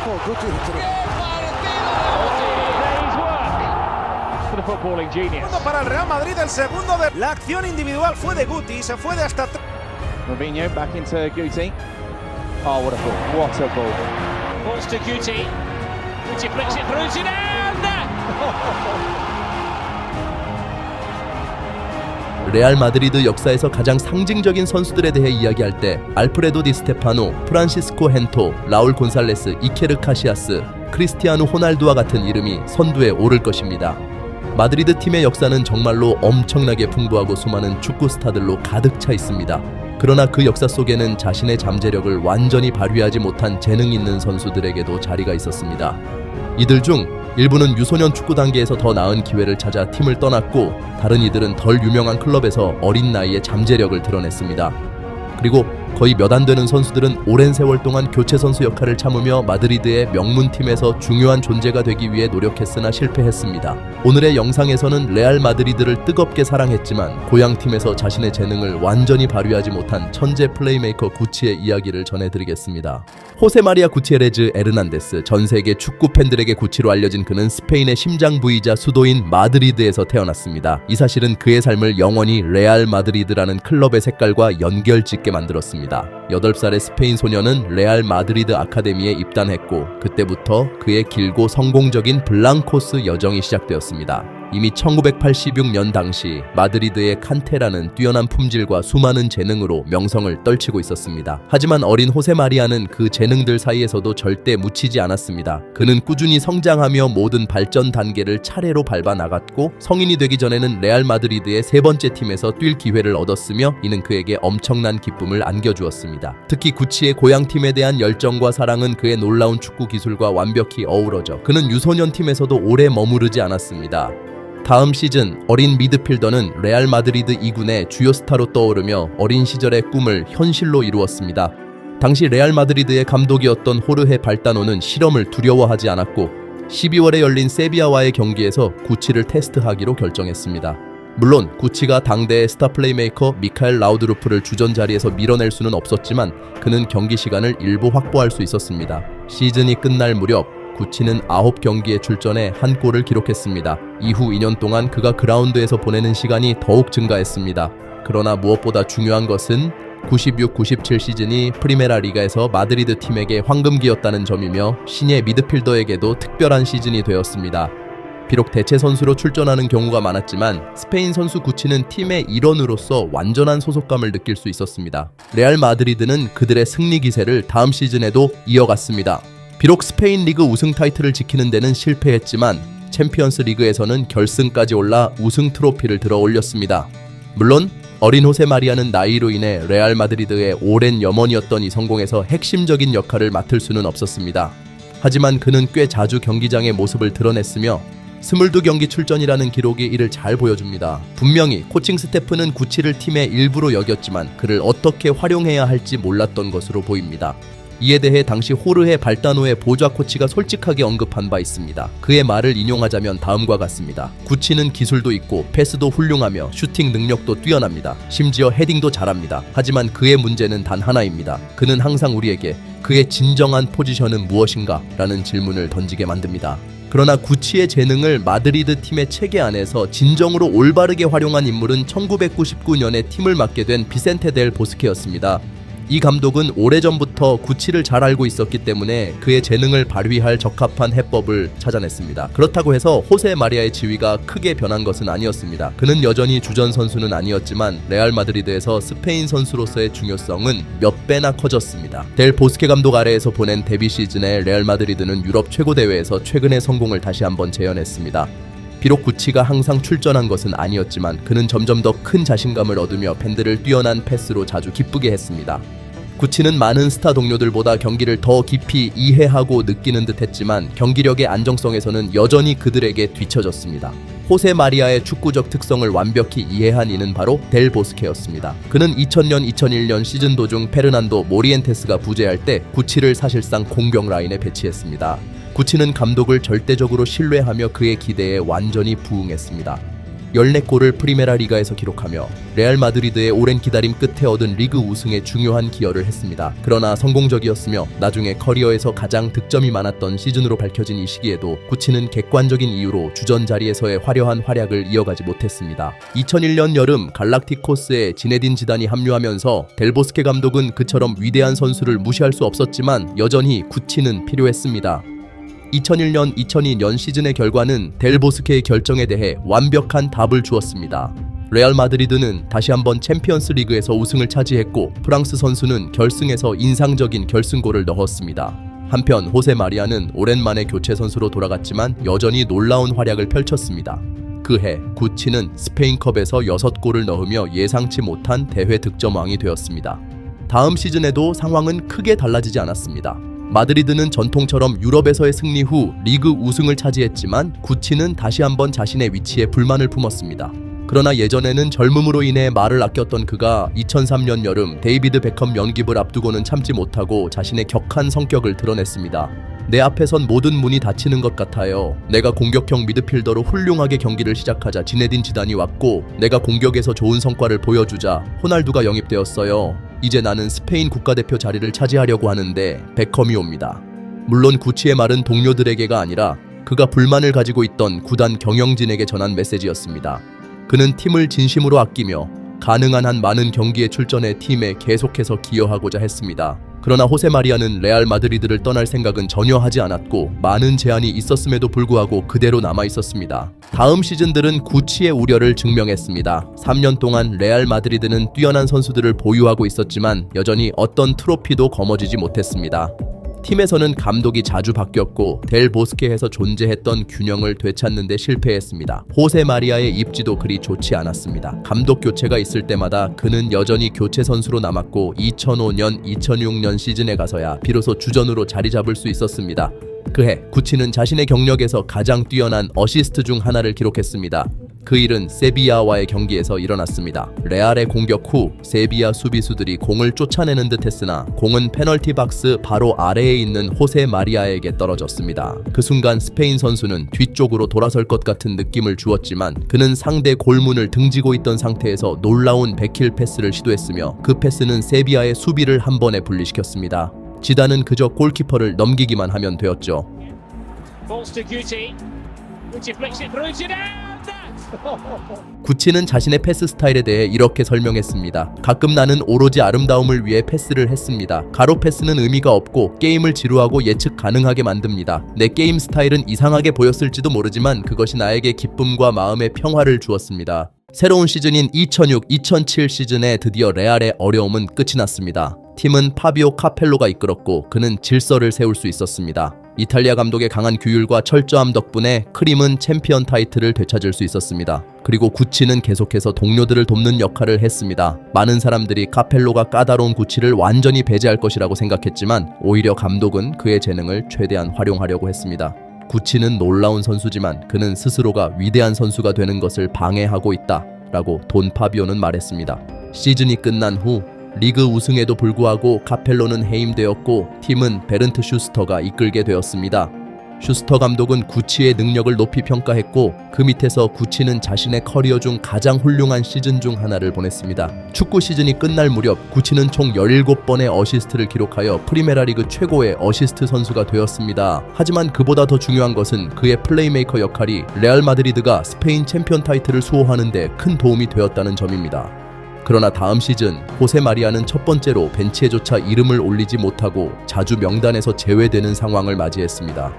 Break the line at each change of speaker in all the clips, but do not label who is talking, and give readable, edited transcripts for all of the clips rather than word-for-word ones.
Oh, Guti
For the footballing genius.
Para el Real Madrid, el segundo de la acción individual fue de Guti, se fue de hasta
Robinho back into Guti. Oh, what a ball! What a ball!
Balls to Guti. Guti flicks it through Zidane.
레알 마드리드 역사에서 가장 상징적인 선수들에 대해 이야기할 때 알프레도 디 스테파노, 프란시스코 헨토, 라울 곤살레스, 이케르 카시아스, 크리스티아누 호날두와 같은 이름이 선두에 오를 것입니다. 마드리드 팀의 역사는 정말로 엄청나게 풍부하고 수많은 축구 스타들로 가득 차 있습니다. 그러나 그 역사 속에는 자신의 잠재력을 완전히 발휘하지 못한 재능 있는 선수들에게도 자리가 있었습니다. 이들 중 일부는 유소년 축구 단계에서 더 나은 기회를 찾아 팀을 떠났고, 다른 이들은 덜 유명한 클럽에서 어린 나이에 잠재력을 드러냈습니다. 그리고 거의 몇 안 되는 선수들은 오랜 세월 동안 교체 선수 역할을 참으며 마드리드의 명문팀에서 중요한 존재가 되기 위해 노력했으나 실패했습니다. 오늘의 영상에서는 레알 마드리드를 뜨겁게 사랑했지만 고향팀에서 자신의 재능을 완전히 발휘하지 못한 천재 플레이메이커 구치의 이야기를 전해드리겠습니다. 호세 마리아 구티에레즈 에르난데스, 전 세계 축구 팬들에게 구치로 알려진 그는 스페인의 심장부이자 수도인 마드리드에서 태어났습니다. 이 사실은 그의 삶을 영원히 레알 마드리드라는 클럽의 색깔과 연결짓게 만들었습니다. 8살의 스페인 소녀는 레알 마드리드 아카데미에 입단했고, 그때부터 그의 길고 성공적인 블랑코스 여정이 시작되었습니다. 이미 1986년 당시 마드리드의 칸테라는 뛰어난 품질과 수많은 재능으로 명성을 떨치고 있었습니다. 하지만 어린 호세 마리아는 그 재능들 사이에서도 절대 묻히지 않았습니다. 그는 꾸준히 성장하며 모든 발전 단계를 차례로 밟아 나갔고, 성인이 되기 전에는 레알 마드리드의 세 번째 팀에서 뛸 기회를 얻었으며, 이는 그에게 엄청난 기쁨을 안겨주었습니다. 특히 구치의 고향팀에 대한 열정과 사랑은 그의 놀라운 축구 기술과 완벽히 어우러져 그는 유소년 팀에서도 오래 머무르지 않았습니다. 다음 시즌 어린 미드필더는 레알 마드리드 2군의 주요 스타로 떠오르며 어린 시절의 꿈을 현실로 이루었습니다. 당시 레알 마드리드의 감독이었던 호르헤 발다노는 실험을 두려워하지 않았고 12월에 열린 세비야와의 경기에서 구치를 테스트하기로 결정했습니다. 물론 구치가 당대의 스타 플레이메이커 미카엘 라우드루프를 주전 자리에서 밀어낼 수는 없었지만 그는 경기 시간을 일부 확보할 수 있었습니다. 시즌이 끝날 무렵 구치는 9경기에 출전해 한 골을 기록했습니다. 이후 2년 동안 그가 그라운드에서 보내는 시간이 더욱 증가했습니다. 그러나 무엇보다 중요한 것은 96-97 시즌이 프리메라 리가에서 마드리드 팀에게 황금기였다는 점이며 신예 미드필더에게도 특별한 시즌이 되었습니다. 비록 대체 선수로 출전하는 경우가 많았지만 스페인 선수 구치는 팀의 일원으로서 완전한 소속감을 느낄 수 있었습니다. 레알 마드리드는 그들의 승리 기세를 다음 시즌에도 이어갔습니다. 비록 스페인 리그 우승 타이틀을 지키는 데는 실패했지만 챔피언스 리그에서는 결승까지 올라 우승 트로피를 들어 올렸습니다. 물론 어린 호세 마리아는 나이로 인해 레알 마드리드의 오랜 염원이었던 이 성공에서 핵심적인 역할을 맡을 수는 없었습니다. 하지만 그는 꽤 자주 경기장의 모습을 드러냈으며 22경기 출전이라는 기록이 이를 잘 보여줍니다. 분명히 코칭 스태프는 구치를 팀의 일부로 여겼지만 그를 어떻게 활용해야 할지 몰랐던 것으로 보입니다. 이에 대해 당시 호르헤 발다노의 보좌 코치가 솔직하게 언급한 바 있습니다. 그의 말을 인용하자면 다음과 같습니다. 구치는 기술도 있고 패스도 훌륭하며 슈팅 능력도 뛰어납니다. 심지어 헤딩도 잘합니다. 하지만 그의 문제는 단 하나입니다. 그는 항상 우리에게 그의 진정한 포지션은 무엇인가? 라는 질문을 던지게 만듭니다. 그러나 구치의 재능을 마드리드 팀의 체계 안에서 진정으로 올바르게 활용한 인물은 1999년에 팀을 맡게 된 비센테 델 보스케였습니다. 이 감독은 오래전부터 구치를 잘 알고 있었기 때문에 그의 재능을 발휘할 적합한 해법을 찾아냈습니다. 그렇다고 해서 호세 마리아의 지위가 크게 변한 것은 아니었습니다. 그는 여전히 주전 선수는 아니었지만 레알 마드리드에서 스페인 선수로서의 중요성은 몇 배나 커졌습니다. 델 보스케 감독 아래에서 보낸 데뷔 시즌에 레알 마드리드는 유럽 최고 대회에서 최근의 성공을 다시 한번 재현했습니다. 비록 구치가 항상 출전한 것은 아니었지만 그는 점점 더 큰 자신감을 얻으며 팬들을 뛰어난 패스로 자주 기쁘게 했습니다. 구치는 많은 스타 동료들보다 경기를 더 깊이 이해하고 느끼는 듯 했지만 경기력의 안정성에서는 여전히 그들에게 뒤처졌습니다. 호세 마리아의 축구적 특성을 완벽히 이해한 이는 바로 델 보스케였습니다. 그는 2000년-2001년 시즌 도중 페르난도 모리엔테스가 부재할 때 구치를 사실상 공격 라인에 배치했습니다. 구치는 감독을 절대적으로 신뢰하며 그의 기대에 완전히 부응했습니다. 14골을 프리메라 리가에서 기록하며 레알 마드리드의 오랜 기다림 끝에 얻은 리그 우승에 중요한 기여를 했습니다. 그러나 성공적이었으며 나중에 커리어에서 가장 득점이 많았던 시즌으로 밝혀진 이 시기에도 구치는 객관적인 이유로 주전 자리에서의 화려한 활약을 이어가지 못했습니다. 2001년 여름 갈락티코스에 지네딘 지단이 합류하면서 델보스케 감독은 그처럼 위대한 선수를 무시할 수 없었지만 여전히 구치는 필요했습니다. 2001년 2002년 시즌의 결과는 델보스케의 결정에 대해 완벽한 답을 주었습니다. 레알 마드리드는 다시 한번 챔피언스 리그에서 우승을 차지했고 프랑스 선수는 결승에서 인상적인 결승골을 넣었습니다. 한편 호세 마리아는 오랜만에 교체 선수로 돌아갔지만 여전히 놀라운 활약을 펼쳤습니다. 그해 구치는 스페인컵에서 6골을 넣으며 예상치 못한 대회 득점왕이 되었습니다. 다음 시즌에도 상황은 크게 달라지지 않았습니다. 마드리드는 전통처럼 유럽에서의 승리 후 리그 우승을 차지했지만 구치는 다시 한번 자신의 위치에 불만을 품었습니다. 그러나 예전에는 젊음으로 인해 말을 아꼈던 그가 2003년 여름 데이비드 베컴 연깁을 앞두고는 참지 못하고 자신의 격한 성격을 드러냈습니다. 내 앞에선 모든 문이 닫히는 것 같아요. 내가 공격형 미드필더로 훌륭하게 경기를 시작하자 지네딘 지단이 왔고 내가 공격에서 좋은 성과를 보여주자 호날두가 영입되었어요. 이제 나는 스페인 국가대표 자리를 차지하려고 하는데 베컴이 옵니다. 물론 구치의 말은 동료들에게가 아니라 그가 불만을 가지고 있던 구단 경영진에게 전한 메시지였습니다. 그는 팀을 진심으로 아끼며 가능한 한 많은 경기에 출전해 팀에 계속해서 기여하고자 했습니다. 그러나 호세 마리아는 레알 마드리드를 떠날 생각은 전혀 하지 않았고 많은 제한이 있었음에도 불구하고 그대로 남아 있었습니다. 다음 시즌들은 구치의 우려를 증명했습니다. 3년 동안 레알 마드리드는 뛰어난 선수들을 보유하고 있었지만 여전히 어떤 트로피도 거머쥐지 못했습니다. 팀에서는 감독이 자주 바뀌었고 델 보스케에서 존재했던 균형을 되찾는 데 실패했습니다. 호세 마리아의 입지도 그리 좋지 않았습니다. 감독 교체가 있을 때마다 그는 여전히 교체 선수로 남았고 2005년, 2006년 시즌에 가서야 비로소 주전으로 자리 잡을 수 있었습니다. 그해 구치는 자신의 경력에서 가장 뛰어난 어시스트 중 하나를 기록했습니다. 그 일은 세비야와의 경기에서 일어났습니다. 레알의 공격 후 세비야 수비수들이 공을 쫓아내는 듯 했으나 공은 페널티 박스 바로 아래에 있는 호세 마리아에게 떨어졌습니다. 그 순간 스페인 선수는 뒤쪽으로 돌아설 것 같은 느낌을 주었지만 그는 상대 골문을 등지고 있던 상태에서 놀라운 백힐 패스를 시도했으며 그 패스는 세비야의 수비를 한 번에 분리시켰습니다. 지단은 그저 골키퍼를 넘기기만 하면 되었죠. 구치는 자신의 패스 스타일에 대해 이렇게 설명했습니다. 가끔 나는 오로지 아름다움을 위해 패스를 했습니다. 가로 패스는 의미가 없고 게임을 지루하고 예측 가능하게 만듭니다. 내 게임 스타일은 이상하게 보였을지도 모르지만 그것이 나에게 기쁨과 마음의 평화를 주었습니다. 새로운 시즌인 2006-2007 시즌에 드디어 레알의 어려움은 끝이 났습니다. 팀은 파비오 카펠로가 이끌었고 그는 질서를 세울 수 있었습니다. 이탈리아 감독의 강한 규율과 철저함 덕분에 크림은 챔피언 타이틀을 되찾을 수 있었습니다. 그리고 구치는 계속해서 동료들을 돕는 역할을 했습니다. 많은 사람들이 카펠로가 까다로운 구치를 완전히 배제할 것이라고 생각했지만 오히려 감독은 그의 재능을 최대한 활용하려고 했습니다. 구치는 놀라운 선수지만 그는 스스로가 위대한 선수가 되는 것을 방해하고 있다 라고 돈 파비오는 말했습니다. 시즌이 끝난 후 리그 우승에도 불구하고 카펠로는 해임되었고 팀은 베른트 슈스터가 이끌게 되었습니다. 슈스터 감독은 구치의 능력을 높이 평가했고 그 밑에서 구치는 자신의 커리어 중 가장 훌륭한 시즌 중 하나를 보냈습니다. 축구 시즌이 끝날 무렵 구치는 총 17번의 어시스트를 기록하여 프리메라 리그 최고의 어시스트 선수가 되었습니다. 하지만 그보다 더 중요한 것은 그의 플레이메이커 역할이 레알 마드리드가 스페인 챔피언 타이틀을 수호하는 데 큰 도움이 되었다는 점입니다. 그러나 다음 시즌 호세 마리아는 첫 번째로 벤치에조차 이름을 올리지 못하고 자주 명단에서 제외되는 상황을 맞이했습니다.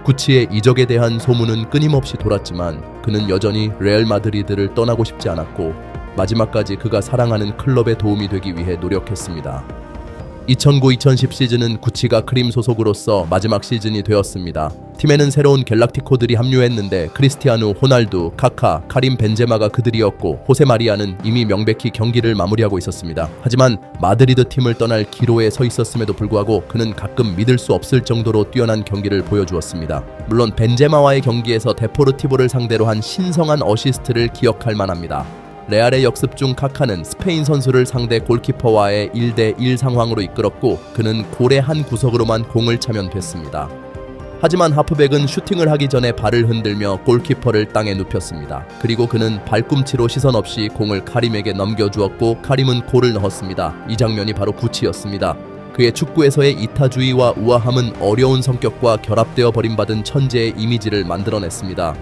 구치의 이적에 대한 소문은 끊임없이 돌았지만 그는 여전히 레알 마드리드를 떠나고 싶지 않았고 마지막까지 그가 사랑하는 클럽에 도움이 되기 위해 노력했습니다. 2009-2010 시즌은 구치가 크림 소속으로서 마지막 시즌이 되었습니다. 팀에는 새로운 갤락티코들이 합류했는데 크리스티아누, 호날두, 카카, 카림 벤제마가 그들이었고 호세 마리아는 이미 명백히 경기를 마무리하고 있었습니다. 하지만 마드리드 팀을 떠날 기로에 서 있었음에도 불구하고 그는 가끔 믿을 수 없을 정도로 뛰어난 경기를 보여주었습니다. 물론 벤제마와의 경기에서 데포르티보를 상대로 한 신성한 어시스트를 기억할 만합니다. 레알의 역습 중 카카는 스페인 선수를 상대 골키퍼와의 1대1 상황으로 이끌었고 그는 골의 한 구석으로만 공을 차면 됐습니다. 하지만 하프백은 슈팅을 하기 전에 발을 흔들며 골키퍼를 땅에 눕혔습니다. 그리고 그는 발꿈치로 시선 없이 공을 카림에게 넘겨주었고 카림은 골을 넣었습니다. 이 장면이 바로 구치였습니다. 그의 축구에서의 이타주의와 우아함은 어려운 성격과 결합되어 버림받은 천재의 이미지를 만들어냈습니다.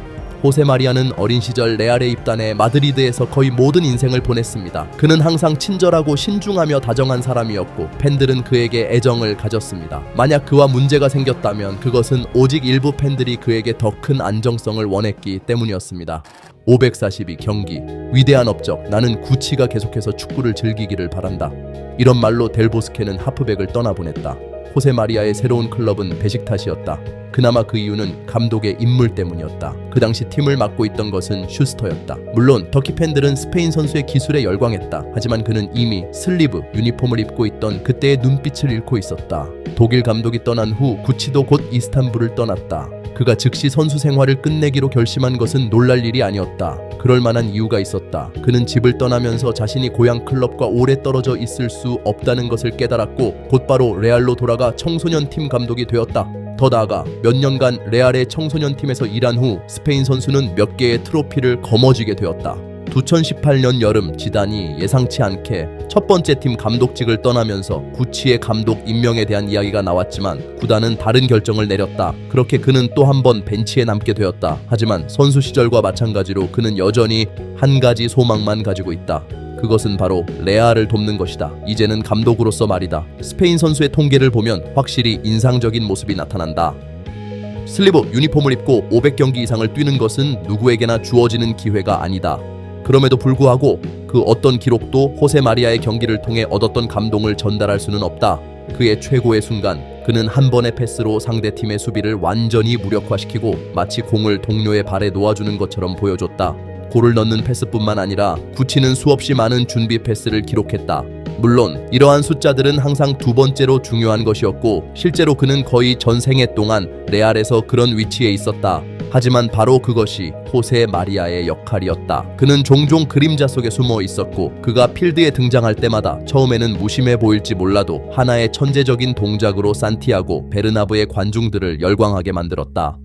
호세 마리아는 어린 시절 레알에 입단해 마드리드에서 거의 모든 인생을 보냈습니다. 그는 항상 친절하고 신중하며 다정한 사람이었고 팬들은 그에게 애정을 가졌습니다. 만약 그와 문제가 생겼다면 그것은 오직 일부 팬들이 그에게 더 큰 안정성을 원했기 때문이었습니다. 542경기 위대한 업적. 나는 구치가 계속해서 축구를 즐기기를 바란다. 이런 말로 델보스케는 하프백을 떠나보냈다. 호세 마리아의 새로운 클럽은 베식타시였다. 그나마 그 이유는 감독의 인물 때문이었다. 그 당시 팀을 맡고 있던 것은 슈스터였다. 물론 터키 팬들은 스페인 선수의 기술에 열광했다. 하지만 그는 이미 슬리브 유니폼을 입고 있던 그때의 눈빛을 잃고 있었다. 독일 감독이 떠난 후 구치도 곧 이스탄불을 떠났다. 그가 즉시 선수 생활을 끝내기로 결심한 것은 놀랄 일이 아니었다. 그럴 만한 이유가 있었다. 그는 집을 떠나면서 자신이 고향 클럽과 오래 떨어져 있을 수 없다는 것을 깨달았고 곧바로 레알로 돌아가 청소년 팀 감독이 되었다. 더 나아가 몇 년간 레알의 청소년 팀에서 일한 후 스페인 선수는 몇 개의 트로피를 거머쥐게 되었다. 2018년 여름 지단이 예상치 않게 첫 번째 팀 감독직을 떠나면서 구치의 감독 임명에 대한 이야기가 나왔지만 구단은 다른 결정을 내렸다. 그렇게 그는 또 한 번 벤치에 남게 되었다. 하지만 선수 시절과 마찬가지로 그는 여전히 한 가지 소망만 가지고 있다. 그것은 바로 레알을 돕는 것이다. 이제는 감독으로서 말이다. 스페인 선수의 통계를 보면 확실히 인상적인 모습이 나타난다. 슬리브 유니폼을 입고 500경기 이상을 뛰는 것은 누구에게나 주어지는 기회가 아니다. 그럼에도 불구하고 그 어떤 기록도 호세 마리아의 경기를 통해 얻었던 감동을 전달할 수는 없다. 그의 최고의 순간, 그는 한 번의 패스로 상대팀의 수비를 완전히 무력화시키고 마치 공을 동료의 발에 놓아주는 것처럼 보여줬다. 골을 넣는 패스뿐만 아니라 구치는 수없이 많은 준비 패스를 기록했다. 물론 이러한 숫자들은 항상 두 번째로 중요한 것이었고 실제로 그는 거의 전생애 동안 레알에서 그런 위치에 있었다. 하지만 바로 그것이 호세 마리아의 역할이었다. 그는 종종 그림자 속에 숨어 있었고 그가 필드에 등장할 때마다 처음에는 무심해 보일지 몰라도 하나의 천재적인 동작으로 산티아고 베르나브의 관중들을 열광하게 만들었다.